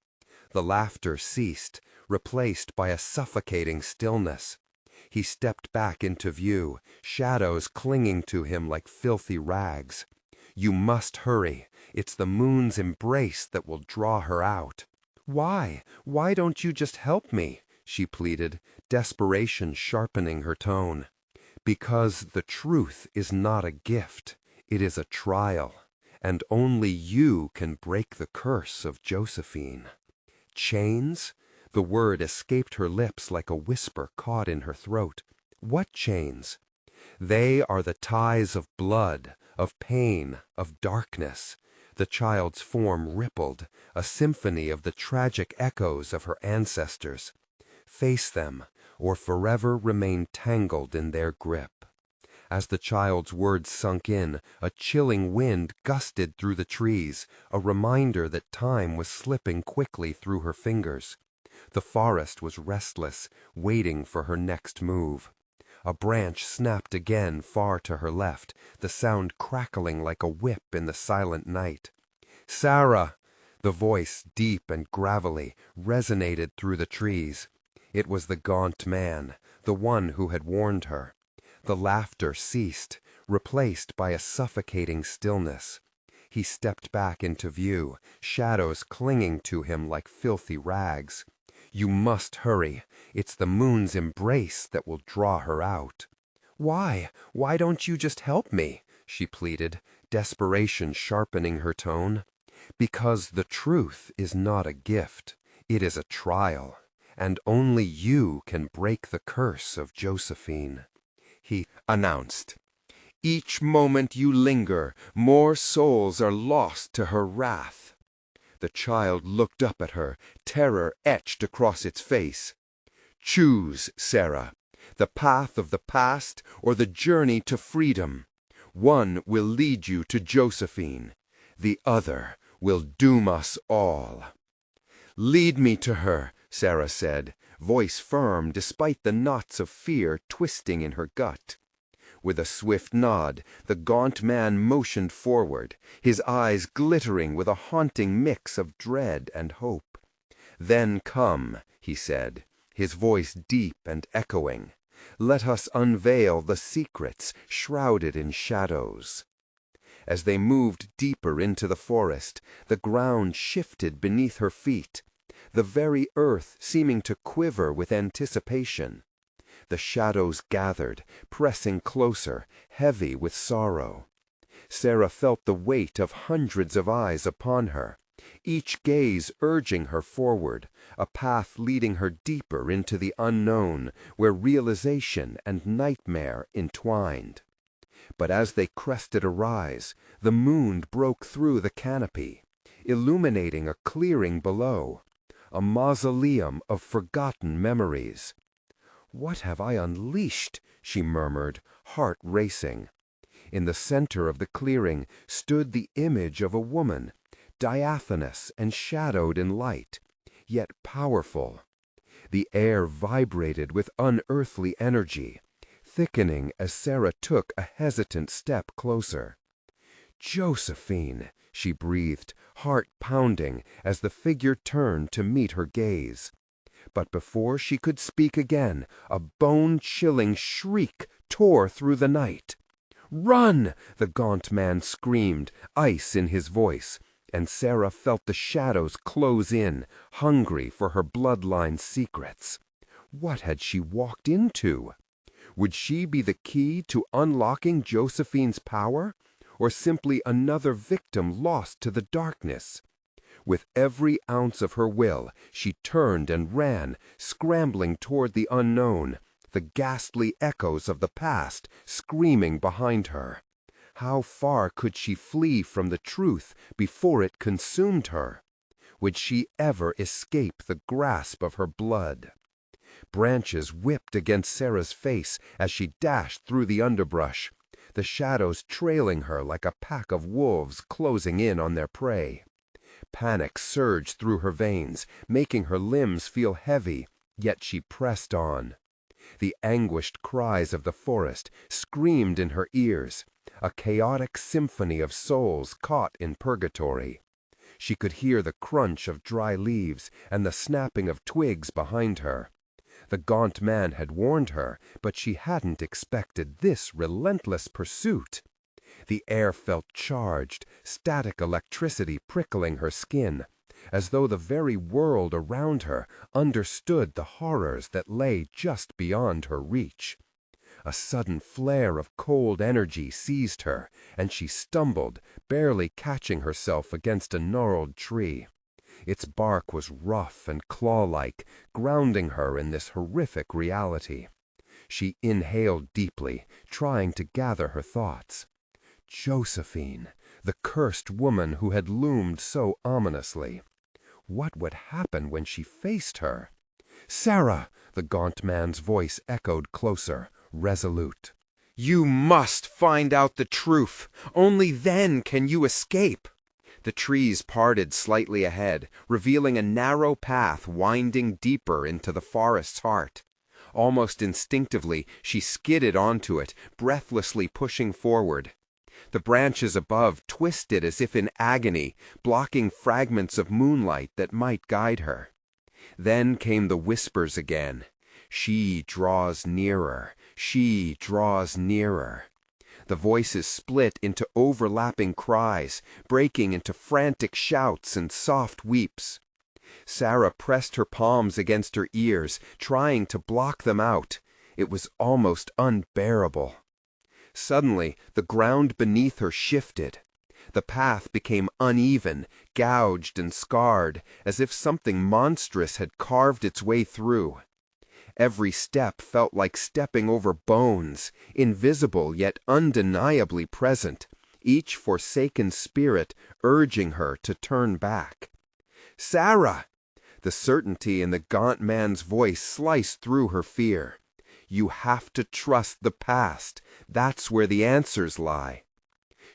The laughter ceased, replaced by a suffocating stillness. He stepped back into view, shadows clinging to him like filthy rags. "You must hurry. It's the moon's embrace that will draw her out." "Why? Why don't you just help me?" she pleaded, desperation sharpening her tone. "Because the truth is not a gift. It is a trial, and only you can break the curse of Josephine." "Chains?" The word escaped her lips like a whisper caught in her throat. "What chains?" "They are the ties of blood, of pain, of darkness." The child's form rippled, a symphony of the tragic echoes of her ancestors. "Face them, or forever remain tangled in their grip." As the child's words sunk in, a chilling wind gusted through the trees, a reminder that time was slipping quickly through her fingers. The forest was restless, waiting for her next move. A branch snapped again far to her left, the sound crackling like a whip in the silent night. "Sarah!" The voice, deep and gravelly, resonated through the trees. It was the gaunt man, the one who had warned her. The laughter ceased, replaced by a suffocating stillness. He stepped back into view, shadows clinging to him like filthy rags. "You must hurry. It's the moon's embrace that will draw her out." "Why? Why don't you just help me?" she pleaded, desperation sharpening her tone. "Because the truth is not a gift. It is a trial, and only you can break the curse of Josephine," he announced. "Each moment you linger, more souls are lost to her wrath." The child looked up at her, terror etched across its face. "Choose, Sarah, the path of the past or the journey to freedom. One will lead you to Josephine. The other will doom us all." "Lead me to her," Sarah said, voice firm despite the knots of fear twisting in her gut. With a swift nod, the gaunt man motioned forward, his eyes glittering with a haunting mix of dread and hope. "Then come," he said, his voice deep and echoing. "Let us unveil the secrets shrouded in shadows." As they moved deeper into the forest, the ground shifted beneath her feet, the very earth seeming to quiver with anticipation. The shadows gathered, pressing closer, heavy with sorrow. Sarah felt the weight of hundreds of eyes upon her, each gaze urging her forward, a path leading her deeper into the unknown, where realization and nightmare entwined. But as they crested a rise, the moon broke through the canopy, illuminating a clearing below, a mausoleum of forgotten memories. "What have I unleashed?" she murmured, heart racing. In the center of the clearing stood the image of a woman, diaphanous and shadowed in light, yet powerful. The air vibrated with unearthly energy, thickening as Sarah took a hesitant step closer. "Josephine," she breathed, heart pounding as the figure turned to meet her gaze. But before she could speak again, a bone-chilling shriek tore through the night. "Run!" the gaunt man screamed, ice in his voice, and Sarah felt the shadows close in, hungry for her bloodline's secrets. What had she walked into? Would she be the key to unlocking Josephine's power, or simply another victim lost to the darkness? With every ounce of her will, she turned and ran, scrambling toward the unknown, the ghastly echoes of the past screaming behind her. How far could she flee from the truth before it consumed her? Would she ever escape the grasp of her blood? Branches whipped against Sarah's face as she dashed through the underbrush, the shadows trailing her like a pack of wolves closing in on their prey. Panic surged through her veins, making her limbs feel heavy, yet she pressed on. The anguished cries of the forest screamed in her ears, a chaotic symphony of souls caught in purgatory. She could hear the crunch of dry leaves and the snapping of twigs behind her. The gaunt man had warned her, but she hadn't expected this relentless pursuit. The air felt charged, static electricity prickling her skin, as though the very world around her understood the horrors that lay just beyond her reach. A sudden flare of cold energy seized her, and she stumbled, barely catching herself against a gnarled tree. Its bark was rough and claw-like, grounding her in this horrific reality. She inhaled deeply, trying to gather her thoughts. Josephine, the cursed woman who had loomed so ominously. What would happen when she faced her? "Sarah!" the gaunt man's voice echoed closer, resolute. "You must find out the truth. Only then can you escape." The trees parted slightly ahead, revealing a narrow path winding deeper into the forest's heart. Almost instinctively, she skidded onto it, breathlessly pushing forward. The branches above twisted as if in agony, blocking fragments of moonlight that might guide her. Then came the whispers again. "She draws nearer. She draws nearer." The voices split into overlapping cries, breaking into frantic shouts and soft weeps. Sarah pressed her palms against her ears, trying to block them out. It was almost unbearable. Suddenly, the ground beneath her shifted. The path became uneven, gouged and scarred, as if something monstrous had carved its way through. Every step felt like stepping over bones, invisible yet undeniably present, each forsaken spirit urging her to turn back. "Sarah!" The certainty in the gaunt man's voice sliced through her fear. "You have to trust the past. That's where the answers lie."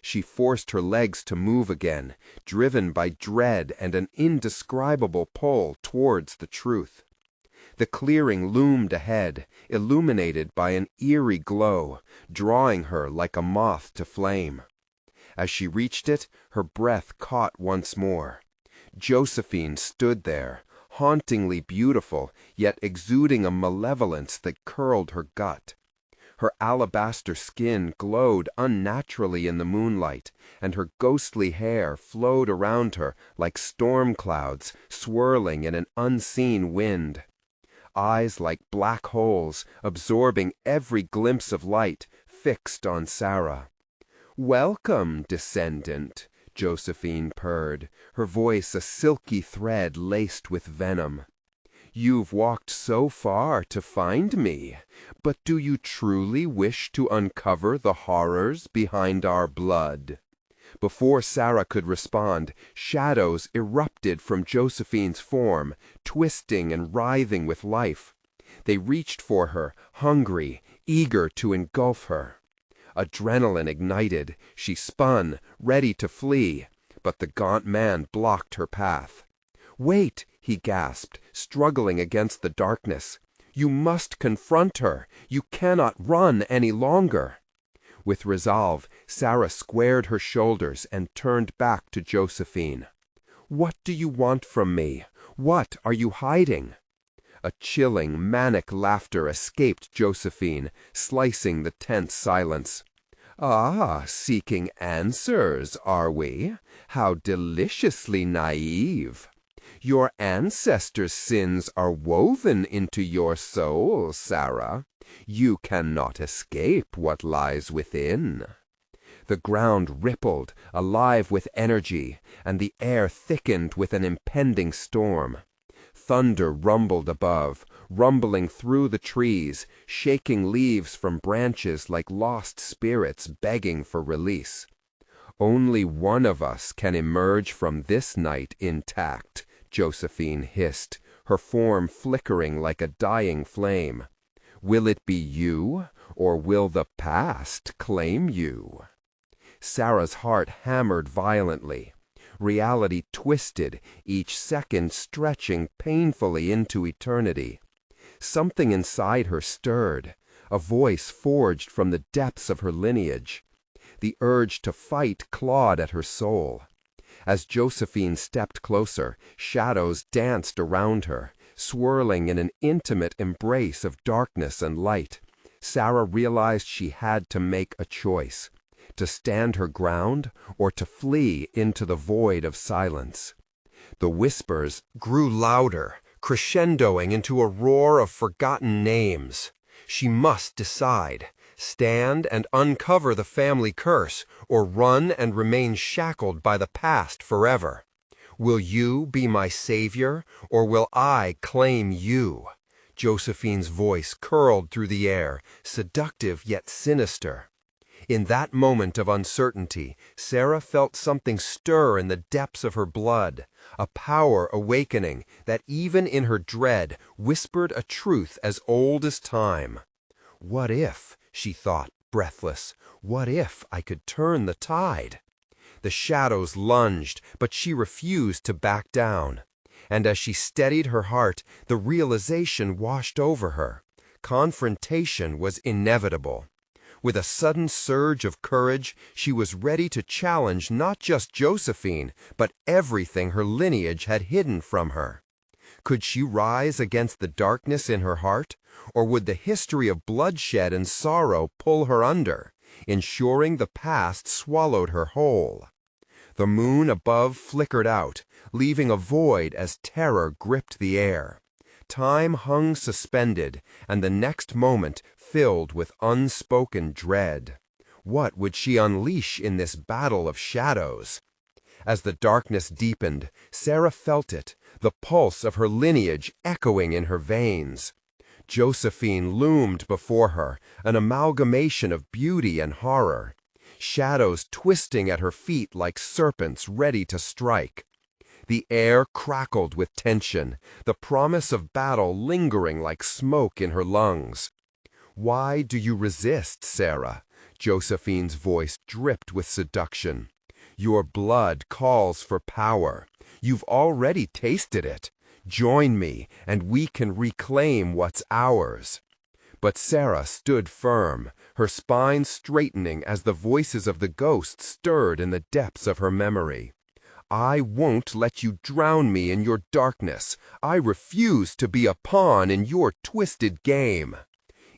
She forced her legs to move again, driven by dread and an indescribable pull towards the truth. The clearing loomed ahead, illuminated by an eerie glow, drawing her like a moth to flame. As she reached it, her breath caught once more. Josephine stood there, hauntingly beautiful, yet exuding a malevolence that curled her gut. Her alabaster skin glowed unnaturally in the moonlight, and her ghostly hair flowed around her like storm clouds swirling in an unseen wind. Eyes like black holes, absorbing every glimpse of light, fixed on Sarah. "Welcome, descendant," Josephine purred, her voice a silky thread laced with venom. "You've walked so far to find me, but do you truly wish to uncover the horrors behind our blood?" Before Sarah could respond, shadows erupted from Josephine's form, twisting and writhing with life. They reached for her, hungry, eager to engulf her. Adrenaline ignited. She spun, ready to flee, but the gaunt man blocked her path. "Wait!" he gasped, struggling against the darkness. "You must confront her. You cannot run any longer." With resolve, Sarah squared her shoulders and turned back to Josephine. "What do you want from me? What are you hiding?" A chilling, manic laughter escaped Josephine, slicing the tense silence. "Ah, seeking answers, are we? How deliciously naive. Your ancestors' sins are woven into your soul, Sarah. You cannot escape what lies within." The ground rippled, alive with energy, and the air thickened with an impending storm. Thunder rumbled above, rumbling through the trees, shaking leaves from branches like lost spirits begging for release. "Only one of us can emerge from this night intact," Josephine hissed, her form flickering like a dying flame. "Will it be you, or will the past claim you?" Sarah's heart hammered violently. Reality twisted, each second stretching painfully into eternity. Something inside her stirred, a voice forged from the depths of her lineage. The urge to fight clawed at her soul. As Josephine stepped closer, shadows danced around her, swirling in an intimate embrace of darkness and light. Sarah realized she had to make a choice, to stand her ground or to flee into the void of silence. The whispers grew louder, crescendoing into a roar of forgotten names. She must decide, stand and uncover the family curse, or run and remain shackled by the past forever. Will you be my savior, or will I claim you? Josephine's voice curled through the air, seductive yet sinister. In that moment of uncertainty, Sarah felt something stir in the depths of her blood, a power awakening that even in her dread whispered a truth as old as time. What if, she thought, breathless, what if I could turn the tide? The shadows lunged, but she refused to back down. And as she steadied her heart, the realization washed over her. Confrontation was inevitable. With a sudden surge of courage, she was ready to challenge not just Josephine, but everything her lineage had hidden from her. Could she rise against the darkness in her heart, or would the history of bloodshed and sorrow pull her under, ensuring the past swallowed her whole? The moon above flickered out, leaving a void as terror gripped the air. Time hung suspended, and the next moment filled with unspoken dread. What would she unleash in this battle of shadows? As the darkness deepened, Sarah felt it, the pulse of her lineage echoing in her veins. Josephine loomed before her, an amalgamation of beauty and horror. Shadows twisting at her feet like serpents ready to strike. The air crackled with tension, the promise of battle lingering like smoke in her lungs. "Why do you resist, Sarah?" Josephine's voice dripped with seduction. "Your blood calls for power. You've already tasted it. Join me, and we can reclaim what's ours." But Sarah stood firm, her spine straightening as the voices of the ghosts stirred in the depths of her memory. "I won't let you drown me in your darkness. I refuse to be a pawn in your twisted game."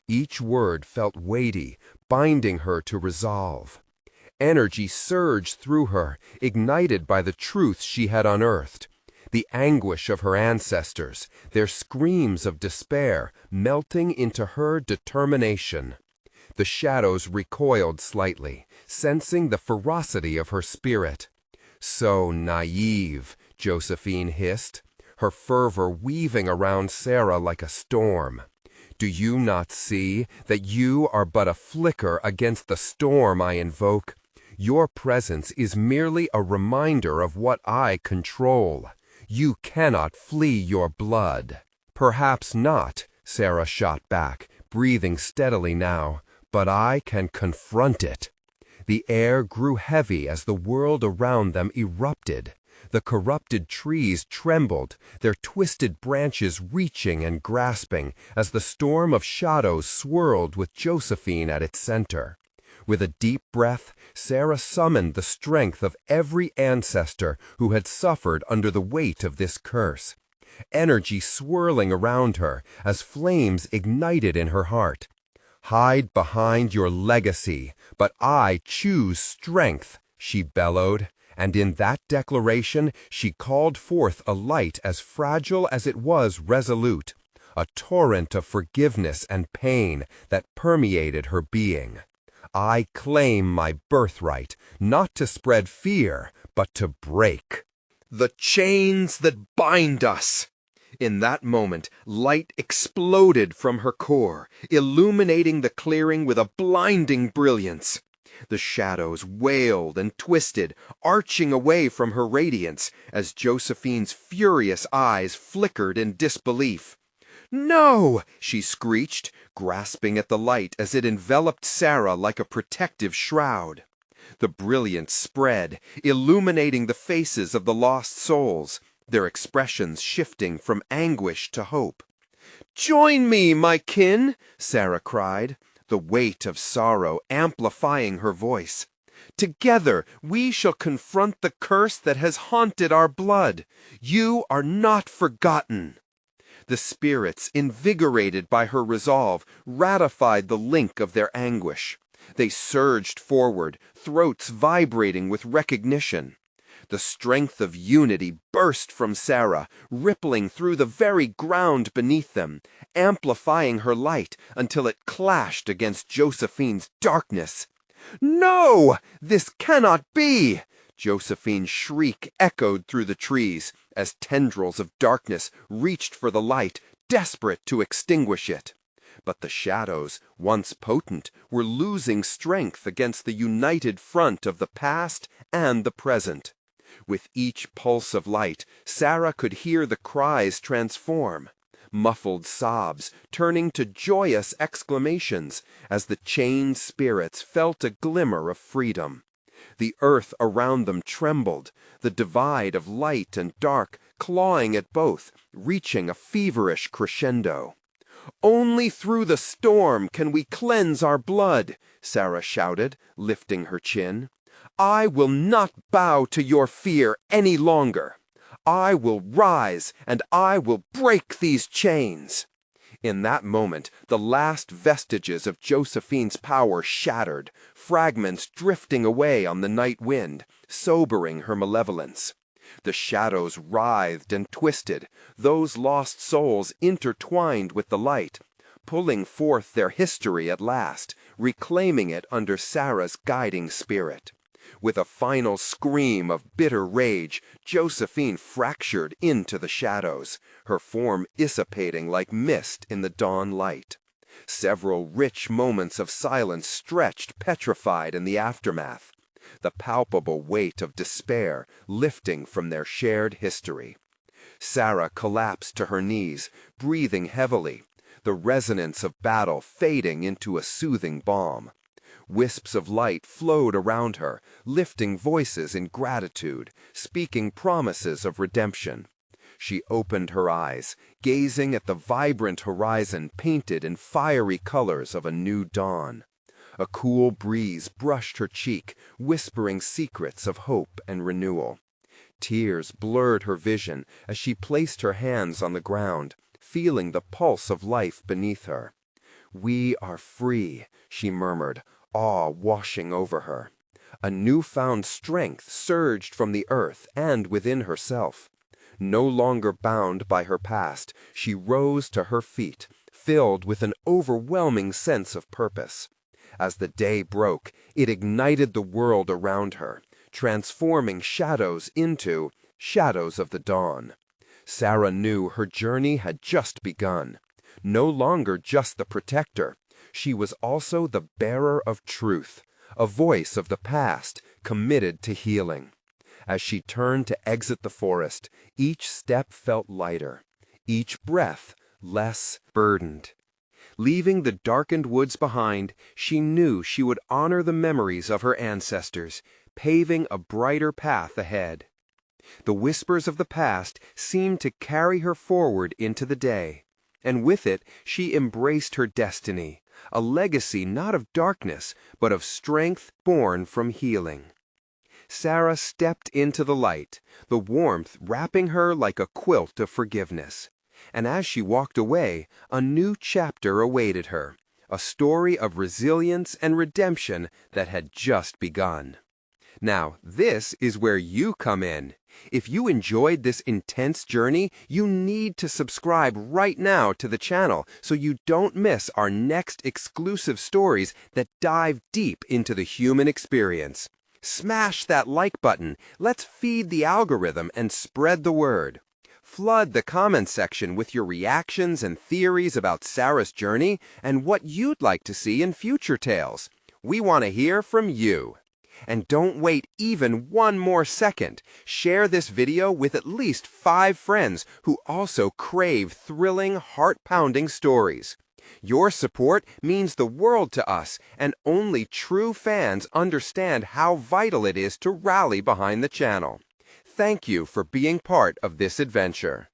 Each word felt weighty, binding her to resolve. Energy surged through her, ignited by the truths she had unearthed. The anguish of her ancestors, their screams of despair, melting into her determination. The shadows recoiled slightly, sensing the ferocity of her spirit. "So naive," Josephine hissed, her fervor weaving around Sarah like a storm. "Do you not see that you are but a flicker against the storm I invoke? Your presence is merely a reminder of what I control. You cannot flee your blood." "Perhaps not," Sarah shot back, breathing steadily now, "but I can confront it." The air grew heavy as the world around them erupted. The corrupted trees trembled, their twisted branches reaching and grasping as the storm of shadows swirled with Josephine at its center. With a deep breath, Sarah summoned the strength of every ancestor who had suffered under the weight of this curse. Energy swirling around her as flames ignited in her heart. "Hide behind your legacy, but I choose strength," she bellowed, and in that declaration she called forth a light as fragile as it was resolute, a torrent of forgiveness and pain that permeated her being. "I claim my birthright, not to spread fear, but to break the chains that bind us." In that moment, light exploded from her core, illuminating the clearing with a blinding brilliance. The shadows wailed and twisted, arching away from her radiance as Josephine's furious eyes flickered in disbelief. "No!" she screeched, grasping at the light as it enveloped Sarah like a protective shroud. The brilliance spread, illuminating the faces of the lost souls, their expressions shifting from anguish to hope. "Join me, my kin!" Sarah cried, the weight of sorrow amplifying her voice. "Together we shall confront the curse that has haunted our blood. You are not forgotten." The spirits, invigorated by her resolve, ratified the link of their anguish. They surged forward, throats vibrating with recognition. The strength of unity burst from Sarah, rippling through the very ground beneath them, amplifying her light until it clashed against Josephine's darkness. "No! This cannot be!" Josephine's shriek echoed through the trees as tendrils of darkness reached for the light, desperate to extinguish it. But the shadows, once potent, were losing strength against the united front of the past and the present. With each pulse of light, Sarah could hear the cries transform, muffled sobs turning to joyous exclamations as the chained spirits felt a glimmer of freedom. The earth around them trembled, the divide of light and dark clawing at both, reaching a feverish crescendo. "Only through the storm can we cleanse our blood," Sarah shouted, lifting her chin. "I will not bow to your fear any longer. I will rise, and I will break these chains." In that moment, the last vestiges of Josephine's power shattered, fragments drifting away on the night wind, sobering her malevolence. The shadows writhed and twisted, those lost souls intertwined with the light, pulling forth their history at last, reclaiming it under Sarah's guiding spirit. With a final scream of bitter rage, Josephine fractured into the shadows, her form dissipating like mist in the dawn light. Several rich moments of silence stretched petrified in the aftermath, the palpable weight of despair lifting from their shared history. Sarah collapsed to her knees, breathing heavily, the resonance of battle fading into a soothing balm. Wisps of light flowed around her, lifting voices in gratitude, speaking promises of redemption. She opened her eyes, gazing at the vibrant horizon painted in fiery colors of a new dawn. A cool breeze brushed her cheek, whispering secrets of hope and renewal. Tears blurred her vision as she placed her hands on the ground, feeling the pulse of life beneath her. "We are free," she murmured, awe washing over her. A newfound strength surged from the earth and within herself. No longer bound by her past, she rose to her feet, filled with an overwhelming sense of purpose. As the day broke, it ignited the world around her, transforming shadows into shadows of the dawn. Sarah knew her journey had just begun. No longer just the protector, she was also the bearer of truth, a voice of the past committed to healing. As she turned to exit the forest, each step felt lighter, each breath less burdened. Leaving the darkened woods behind, she knew she would honor the memories of her ancestors, paving a brighter path ahead. The whispers of the past seemed to carry her forward into the day, and with it she embraced her destiny, a legacy not of darkness, but of strength born from healing. Sarah stepped into the light, the warmth wrapping her like a quilt of forgiveness. And as she walked away, a new chapter awaited her, a story of resilience and redemption that had just begun. Now, this is where you come in. If you enjoyed this intense journey, you need to subscribe right now to the channel so you don't miss our next exclusive stories that dive deep into the human experience. Smash that like button. Let's feed the algorithm and spread the word. Flood the comment section with your reactions and theories about Sarah's journey and what you'd like to see in future tales. We want to hear from you. And don't wait even one more second. Share this video with at least 5 friends who also crave thrilling, heart-pounding stories. Your support means the world to us, and only true fans understand how vital it is to rally behind the channel. Thank you for being part of this adventure.